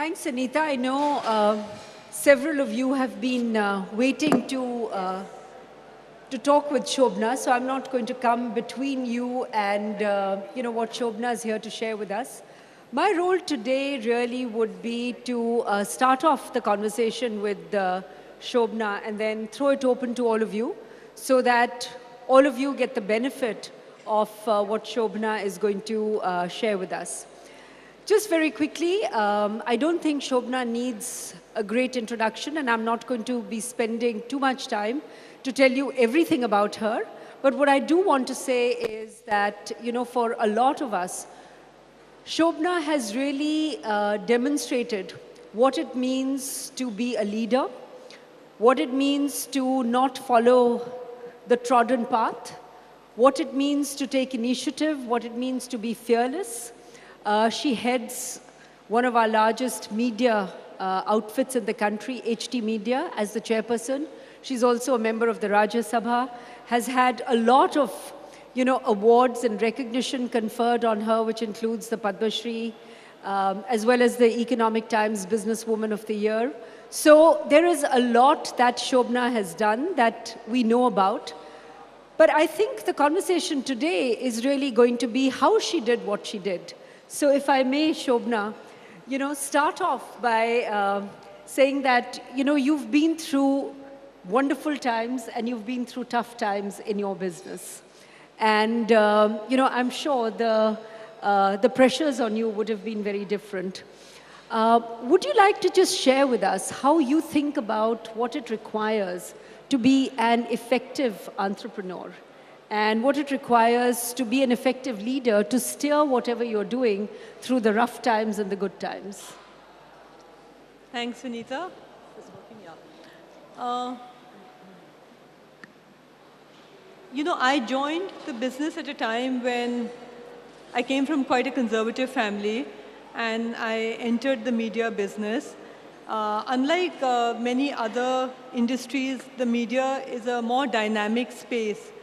Thanks, Anita. I know several of you have been waiting to talk with Shobna, so I'm not going to come between you and what Shobna is here to share with us. My role today really would be to start off the conversation with Shobna and then throw it open to all of you so that all of you get the benefit of what Shobna is going to share with us. Just very quickly, I don't think Shobna needs a great introduction, and I'm not going to be spending too much time to tell you everything about her. But what I do want to say is that, for a lot of us, Shobna has really demonstrated what it means to be a leader, what it means to not follow the trodden path, what it means to take initiative, what it means to be fearless. She heads one of our largest media outfits in the country, HT Media, as the chairperson. She's also a member of the Rajya Sabha, has had a lot of awards and recognition conferred on her, which includes the Padma Shri, as well as the Economic Times Businesswoman of the Year. So there is a lot that Shobna has done that we know about. But I think the conversation today is really going to be how she did what she did. So if I may, Shobna, start off by saying that, you've been through wonderful times and you've been through tough times in your business. And, I'm sure the pressures on you would have been very different. Would you like to just share with us how you think about what it requires to be an effective entrepreneur? And what it requires to be an effective leader to steer whatever you're doing through the rough times and the good times. Thanks, Sunita. I joined the business at a time when I came from quite a conservative family and I entered the media business. Unlike many other industries, the media is a more dynamic space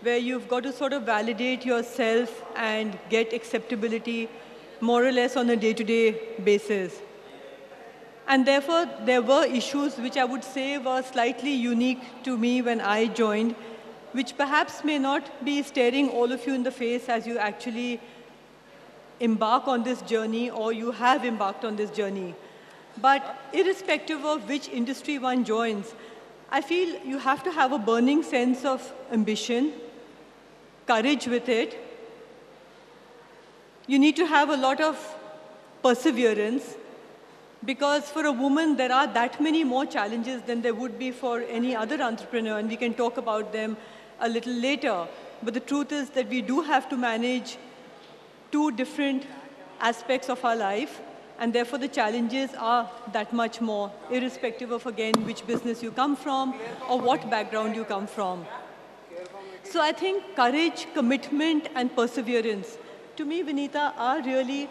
where you've got to sort of validate yourself and get acceptability more or less on a day-to-day basis. And therefore, there were issues which I would say were slightly unique to me when I joined, which perhaps may not be staring all of you in the face as you actually embark on this journey or you have embarked on this journey. But irrespective of which industry one joins, I feel you have to have a burning sense of ambition, courage with it. You need to have a lot of perseverance because for a woman, there are that many more challenges than there would be for any other entrepreneur, and we can talk about them a little later. But the truth is that we do have to manage two different aspects of our life, and therefore the challenges are that much more, irrespective of, again, which business you come from or what background you come from. So I think courage, commitment, and perseverance, to me, Vinita, are really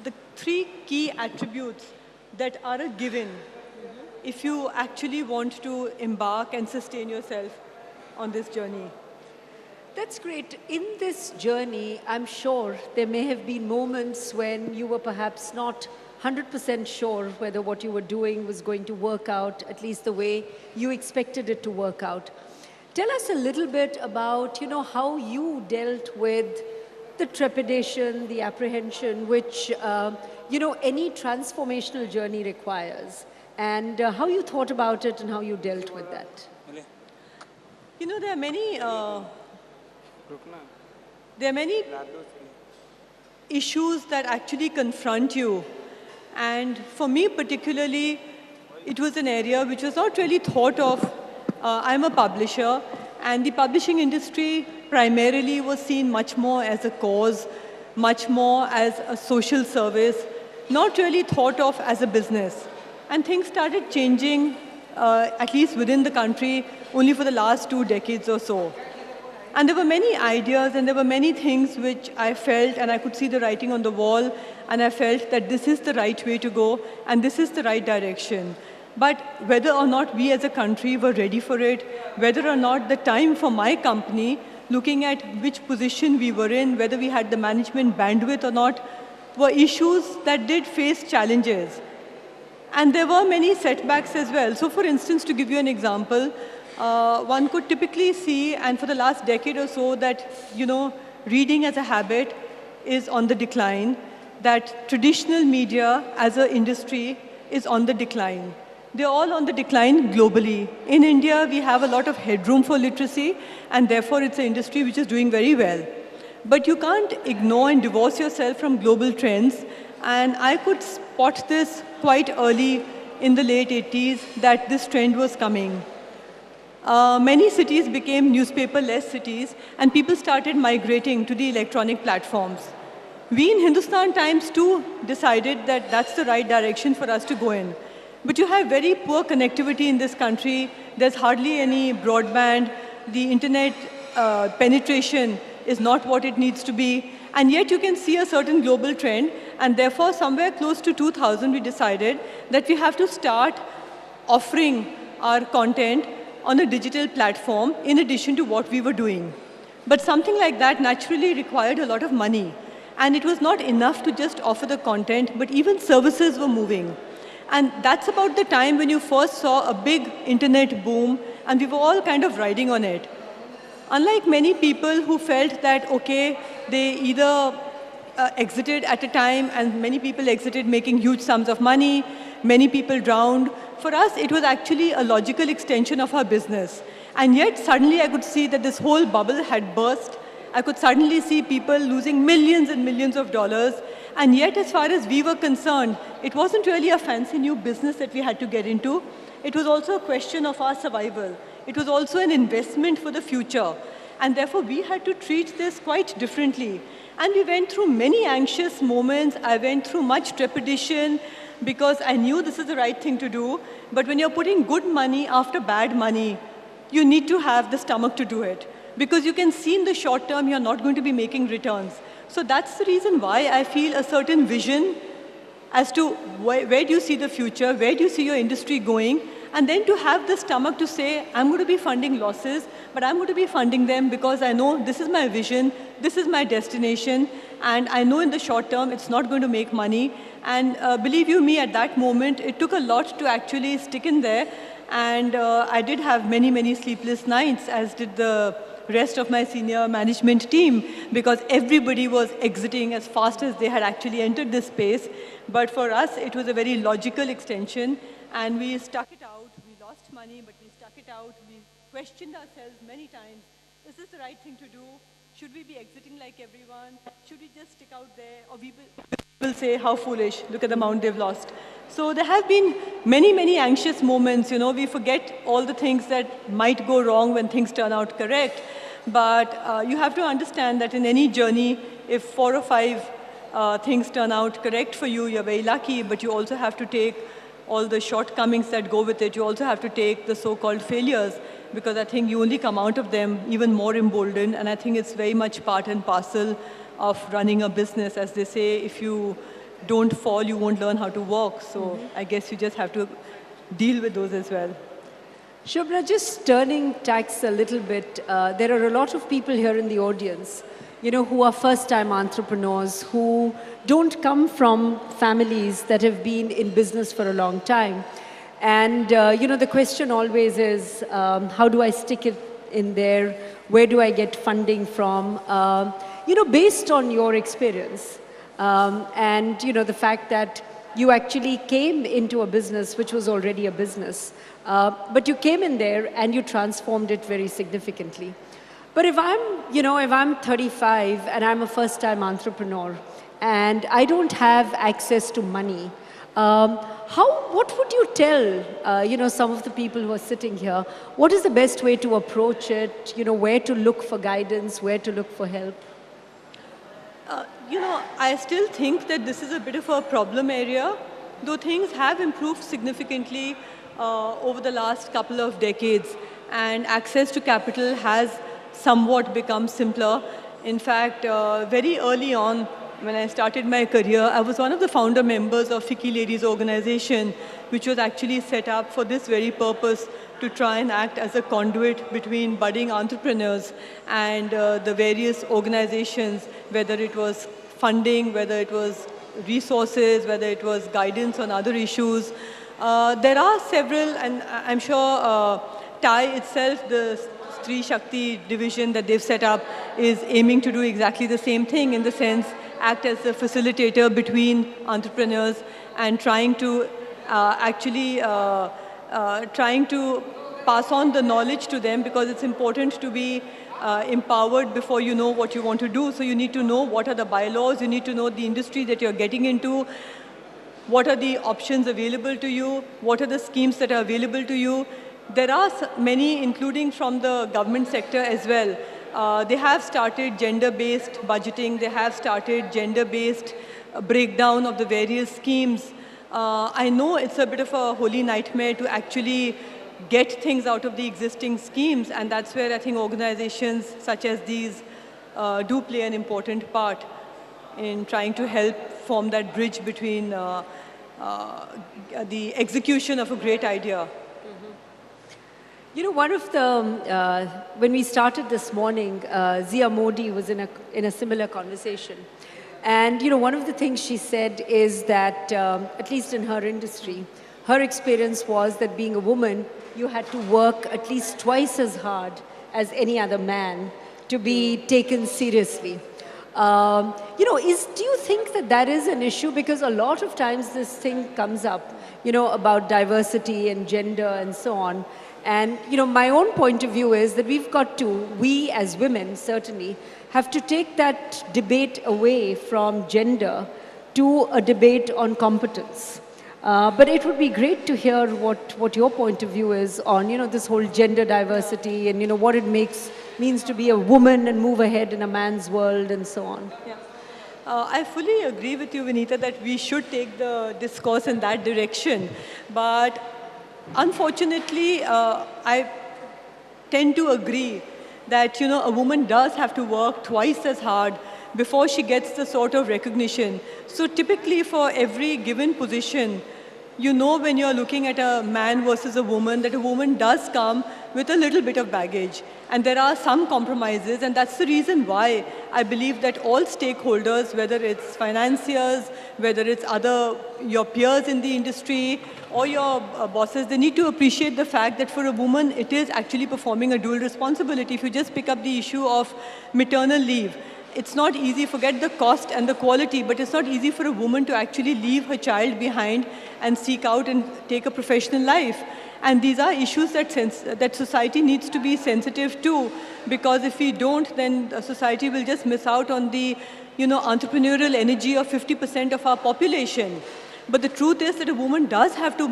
the three key attributes that are a given if you actually want to embark and sustain yourself on this journey. That's great. In this journey, I'm sure there may have been moments when you were perhaps not 100% sure whether what you were doing was going to work out, at least the way you expected it to work out. Tell us a little bit about, how you dealt with the trepidation, the apprehension, which, any transformational journey requires, and how you thought about it and how you dealt with that. There are many issues that actually confront you. And for me particularly, it was an area which was not really thought of. I'm a publisher, and the publishing industry primarily was seen much more as a cause, much more as a social service, not really thought of as a business. And things started changing, at least within the country, only for the last 2 decades or so. And there were many ideas and there were many things which I felt, and I could see the writing on the wall, and I felt that this is the right way to go and this is the right direction. But whether or not we as a country were ready for it, whether or not the time for my company, looking at which position we were in, whether we had the management bandwidth or not, were issues that did face challenges. And there were many setbacks as well. So for instance, to give you an example, one could typically see, and for the last decade or so, that, reading as a habit is on the decline, that traditional media as an industry is on the decline. They're all on the decline globally. In India, we have a lot of headroom for literacy, and therefore it's an industry which is doing very well. But you can't ignore and divorce yourself from global trends, and I could spot this quite early in the late 80s that this trend was coming. Many cities became newspaper-less cities, and people started migrating to the electronic platforms. We in Hindustan Times too decided that that's the right direction for us to go in. But you have very poor connectivity in this country. There's hardly any broadband. The internet penetration is not what it needs to be. And yet you can see a certain global trend. And therefore, somewhere close to 2000, we decided that we have to start offering our content on a digital platform in addition to what we were doing. But something like that naturally required a lot of money. And it was not enough to just offer the content, but even services were moving. And that's about the time when you first saw a big internet boom, and we were all kind of riding on it. Unlike many people who felt that, okay, they either exited at a time, and many people exited making huge sums of money, many people drowned. For us, it was actually a logical extension of our business. And yet, suddenly I could see that this whole bubble had burst. I could suddenly see people losing millions and millions of dollars. And yet, as far as we were concerned, it wasn't really a fancy new business that we had to get into. It was also a question of our survival. It was also an investment for the future. And therefore, we had to treat this quite differently. And we went through many anxious moments. I went through much trepidation because I knew this is the right thing to do. But when you're putting good money after bad money, you need to have the stomach to do it. Because you can see in the short term, you're not going to be making returns. So that's the reason why I feel a certain vision as to where do you see the future, where do you see your industry going, and then to have the stomach to say, I'm going to be funding losses, but I'm going to be funding them because I know this is my vision, this is my destination, and I know in the short term it's not going to make money. And believe you me, at that moment, it took a lot to actually stick in there. And I did have many, many sleepless nights, as did the rest of my senior management team, because everybody was exiting as fast as they had actually entered this space. But for us, it was a very logical extension, and we stuck it out. We lost money, but we stuck it out. We questioned ourselves many times. Is this the right thing to do? Should we be exiting like everyone? Should we just stick out there? Or people will say, how foolish, look at the amount they've lost. So there have been many, many anxious moments. We forget all the things that might go wrong when things turn out correct. But you have to understand that in any journey, if 4 or 5 things turn out correct for you, you're very lucky, but you also have to take all the shortcomings that go with it. You also have to take the so-called failures, because I think you only come out of them even more emboldened, and I think it's very much part and parcel of running a business. As they say, if you don't fall, you won't learn how to walk. So I guess you just have to deal with those as well. Shobna, just turning tacks a little bit, there are a lot of people here in the audience, who are first-time entrepreneurs, who don't come from families that have been in business for a long time. And, the question always is, how do I stick it in there? Where do I get funding from? Based on your experience and, the fact that you actually came into a business which was already a business, but you came in there and you transformed it very significantly. But if I'm 35 and I'm a first-time entrepreneur and I don't have access to money, what would you tell, some of the people who are sitting here? What is the best way to approach it? Where to look for guidance, where to look for help? I still think that this is a bit of a problem area, though things have improved significantly over the last couple of decades, and access to capital has somewhat become simpler. In fact, very early on, when I started my career, I was one of the founder members of FICCI Ladies organization, which was actually set up for this very purpose, to try and act as a conduit between budding entrepreneurs and the various organizations, whether it was funding, whether it was resources, whether it was guidance on other issues. There are several, and I'm sure TAI itself, the Stree Shakti division that they've set up, is aiming to do exactly the same thing, in the sense act as a facilitator between entrepreneurs and trying to trying to pass on the knowledge to them, because it's important to be empowered before you know what you want to do. So you need to know what are the bylaws, you need to know the industry that you're getting into, what are the options available to you, what are the schemes that are available to you. There are many, including from the government sector as well. They have started gender-based budgeting, they have started gender-based breakdown of the various schemes. I know it's a bit of a holy nightmare to actually get things out of the existing schemes, and that's where I think organizations such as these do play an important part in trying to help form that bridge between the execution of a great idea. You know, one of the, when we started this morning, Zia Modi was in a similar conversation. And, you know, one of the things she said is that, at least in her industry, her experience was that being a woman, you had to work at least twice as hard as any other man to be taken seriously. You know, do you think that that is an issue? Because a lot of times this thing comes up, you know, about diversity and gender and so on. And, you know, my own point of view is that we as women certainly, have to take that debate away from gender to a debate on competence. But it would be great to hear what your point of view is on, you know, this whole gender diversity and, you know, what it means to be a woman and move ahead in a man's world and so on. Yeah. I fully agree with you, Vinita, that we should take the discourse in that direction. But unfortunately, I tend to agree that, you know, a woman does have to work twice as hard before she gets the sort of recognition. So typically for every given position, you know, when you're looking at a man versus a woman, that a woman does come with a little bit of baggage. And there are some compromises, and that's the reason why I believe that all stakeholders, whether it's financiers, whether it's your peers in the industry, or your bosses, they need to appreciate the fact that for a woman, it is actually performing a dual responsibility. If you just pick up the issue of maternal leave, it's not easy, forget the cost and the quality, but it's not easy for a woman to actually leave her child behind and seek out and take a professional life. And these are issues that society needs to be sensitive to, because if we don't, then society will just miss out on the, you know, entrepreneurial energy of 50% of our population. But the truth is that a woman does have to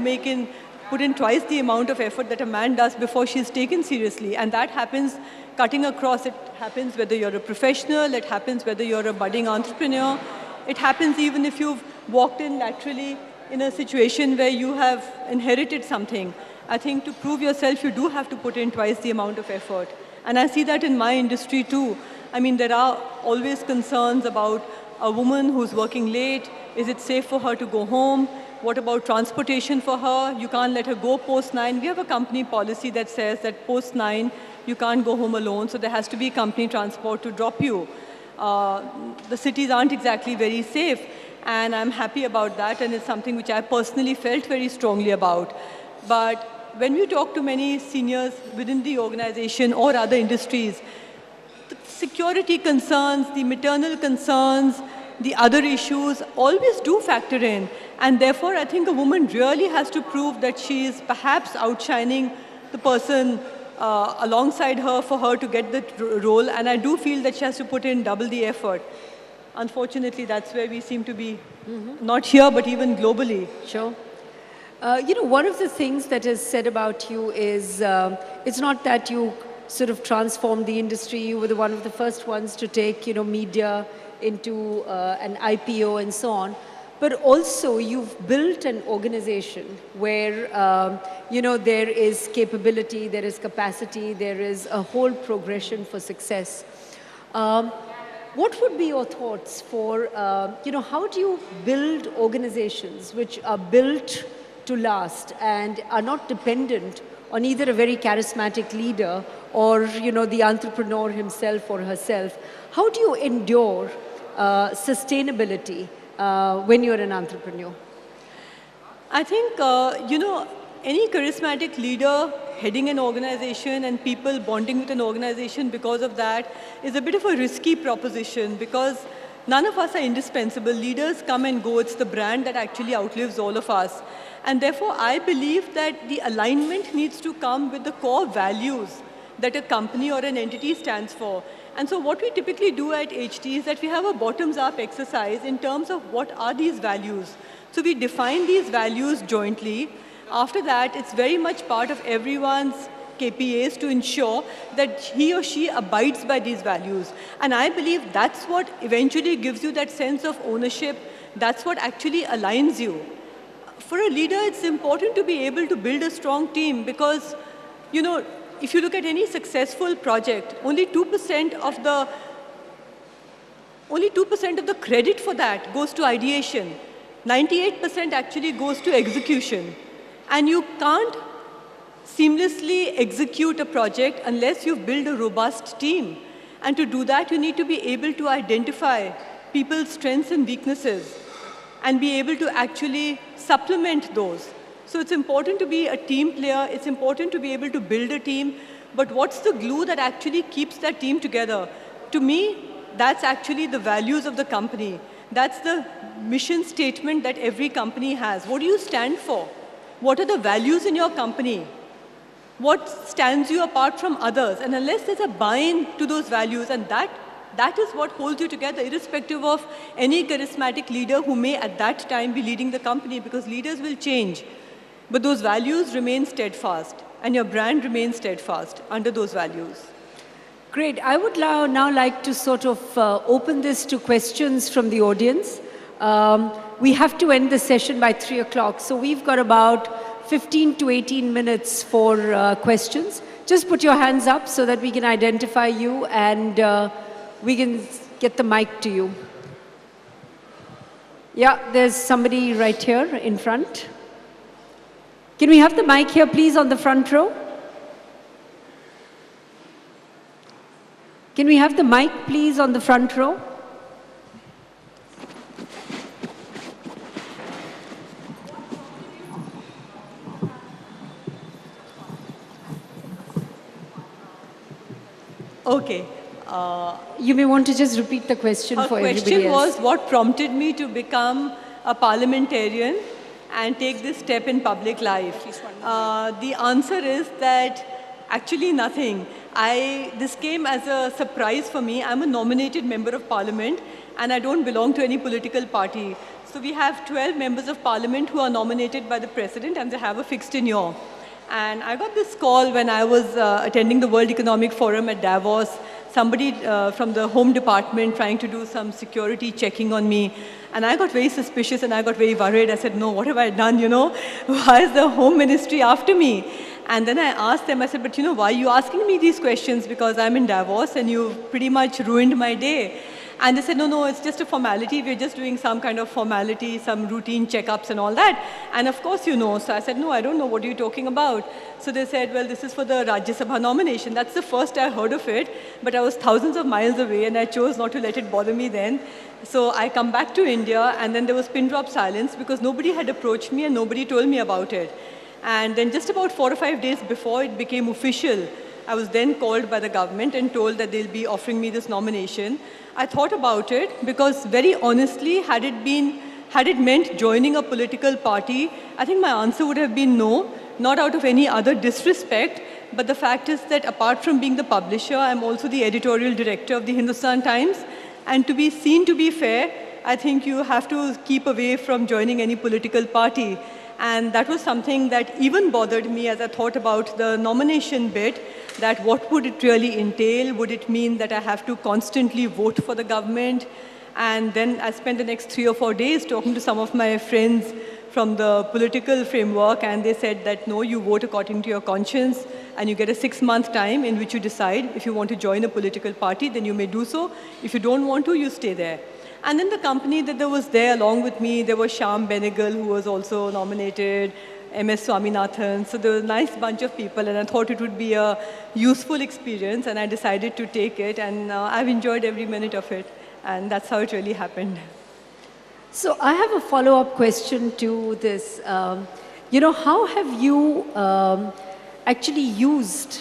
put in twice the amount of effort that a man does before she's taken seriously. And that happens cutting across. It happens whether you're a professional, it happens whether you're a budding entrepreneur. It happens even if you've walked in laterally in a situation where you have inherited something. I think to prove yourself, you do have to put in twice the amount of effort. And I see that in my industry too. I mean, there are always concerns about a woman who's working late. Is it safe for her to go home? What about transportation for her? You can't let her go post-9. We have a company policy that says that post-9, you can't go home alone, so there has to be company transport to drop you. The cities aren't exactly very safe, and I'm happy about that, and it's something which I personally felt very strongly about. But when we talk to many seniors within the organization or other industries, the security concerns, the maternal concerns, the other issues always do factor in. And therefore, I think a woman really has to prove that she is perhaps outshining the person alongside her for her to get the role. And I do feel that she has to put in double the effort. Unfortunately, that's where we seem to be, not here, but even globally. Sure. You know, one of the things that is said about you is it's not that you sort of transformed the industry. You were one of the first ones to take, you know, media into an IPO and so on. But also you've built an organization where, you know, there is capability, there is capacity, there is a whole progression for success. What would be your thoughts for, you know, how do you build organizations which are built to last and are not dependent on either a very charismatic leader or, you know, the entrepreneur himself or herself? How do you endure sustainability when you're an entrepreneur? I think, any charismatic leader heading an organization and people bonding with an organization because of that is a bit of a risky proposition because none of us are indispensable. Leaders come and go. It's the brand that actually outlives all of us. And therefore, I believe that the alignment needs to come with the core values that a company or an entity stands for. And so what we typically do at HT is that we have a bottoms-up exercise in terms of what are these values. So we define these values jointly. After that, it's very much part of everyone's KPAs to ensure that he or she abides by these values. And I believe that's what eventually gives you that sense of ownership. That's what actually aligns you. For a leader, it's important to be able to build a strong team because, if you look at any successful project, only 2% of the credit for that goes to ideation. 98% actually goes to execution. And you can't seamlessly execute a project unless you build a robust team. And to do that, you need to be able to identify people's strengths and weaknesses and be able to actually supplement those. So it's important to be a team player. It's important to be able to build a team. But what's the glue that actually keeps that team together? To me, that's actually the values of the company. That's the mission statement that every company has. What do you stand for? What are the values in your company? What stands you apart from others? And unless there's a buy-in to those values, and that is what holds you together, irrespective of any charismatic leader who may at that time be leading the company, because leaders will change. But those values remain steadfast, and your brand remains steadfast under those values. Great. I would now like to sort of open this to questions from the audience. We have to end the session by 3 o'clock, so we've got about 15 to 18 minutes for questions. Just put your hands up so that we can identify you and we can get the mic to you. Yeah, there's somebody right here in front. Can we have the mic here, please, on the front row? Can we have the mic, please, on the front row? Okay. You may want to just repeat the question for everybody else. The question was, what prompted me to become a parliamentarian and take this step in public life? The answer is that actually nothing. This came as a surprise for me. I'm a nominated member of parliament and I don't belong to any political party. So we have 12 members of parliament who are nominated by the president and they have a fixed tenure. And I got this call when I was attending the World Economic Forum at Davos, somebody from the Home Department trying to do some security checking on me. And I got very suspicious and I got very worried. I said, no, what have I done, Why is the Home Ministry after me? And then I asked them, I said, but why are you asking me these questions? Because I'm in Davos and you've pretty much ruined my day. And they said, no, it's just a formality. We're just doing some kind of formality, some routine checkups and all that. And of course So I said, no, I don't know. What are you talking about? So they said, well, this is for the Rajya Sabha nomination. That's the first I heard of it. But I was thousands of miles away and I chose not to let it bother me then. So I come back to India and then there was pin drop silence because nobody had approached me and nobody told me about it. And then just about 4 or 5 days before it became official, I was then called by the government and told that they'll be offering me this nomination. I thought about it because very honestly, had it meant joining a political party, I think my answer would have been no, not out of any other disrespect, but the fact is that apart from being the publisher, I'm also the editorial director of the Hindustan Times. And to be seen to be fair, I think you have to keep away from joining any political party. And that was something that even bothered me as I thought about the nomination bit, that what would it really entail? Would it mean that I have to constantly vote for the government? And then I spent the next 3 or 4 days talking to some of my friends from the political framework, and they said that, no, you vote according to your conscience, and you get a 6-month time in which you decide if you want to join a political party, then you may do so. If you don't want to, you stay there. And then the company that was there along with me, there was Shyam Benegal, who was also nominated, MS Swaminathan. So there was a nice bunch of people, and I thought it would be a useful experience, and I decided to take it, and I've enjoyed every minute of it. And that's how it really happened. So I have a follow-up question to this. How have you actually used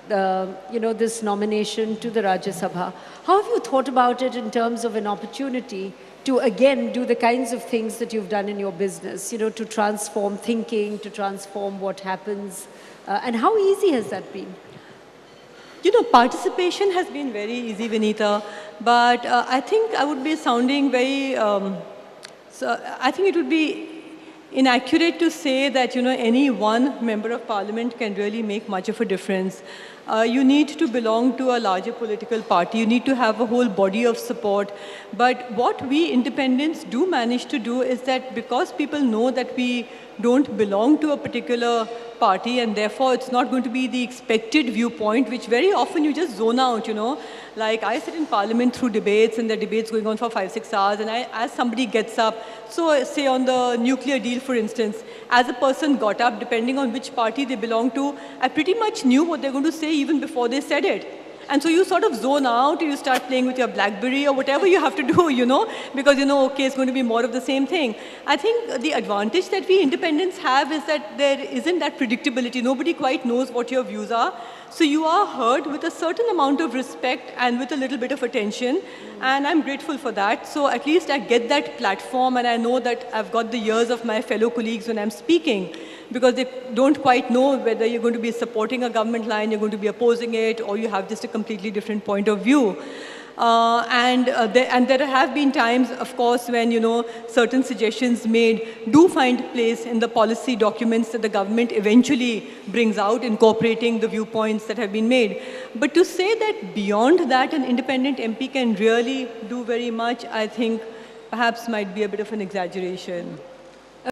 this nomination to the Rajya Sabha? How have you thought about it in terms of an opportunity to again do the kinds of things that you've done in your business, to transform thinking, to transform what happens, and how easy has that been? Participation has been very easy, Vinita, but I think I would be sounding very, I think it would be inaccurate to say that, any one member of parliament can really make much of a difference. You need to belong to a larger political party. You need to have a whole body of support. But what we independents do manage to do is that because people know that we don't belong to a particular party and therefore it's not going to be the expected viewpoint, which very often you just zone out, Like I sit in parliament through debates and the debates going on for 5-6 hours, and as somebody gets up, so say on the nuclear deal for instance, as a person got up, depending on which party they belong to, I pretty much knew what they're going to say even before they said it. And so you sort of zone out, you start playing with your BlackBerry or whatever you have to do, because okay, it's going to be more of the same thing. I think the advantage that we independents have is that there isn't that predictability. Nobody quite knows what your views are. So you are heard with a certain amount of respect and with a little bit of attention. And I'm grateful for that. So at least I get that platform, and I know that I've got the ears of my fellow colleagues when I'm speaking, because they don't quite know whether you're going to be supporting a government line, you're going to be opposing it, or you have just a completely different point of view. And there have been times, of course, when certain suggestions made do find place in the policy documents that the government eventually brings out, incorporating the viewpoints that have been made. But to say that beyond that an independent MP can really do very much, I think perhaps might be a bit of an exaggeration.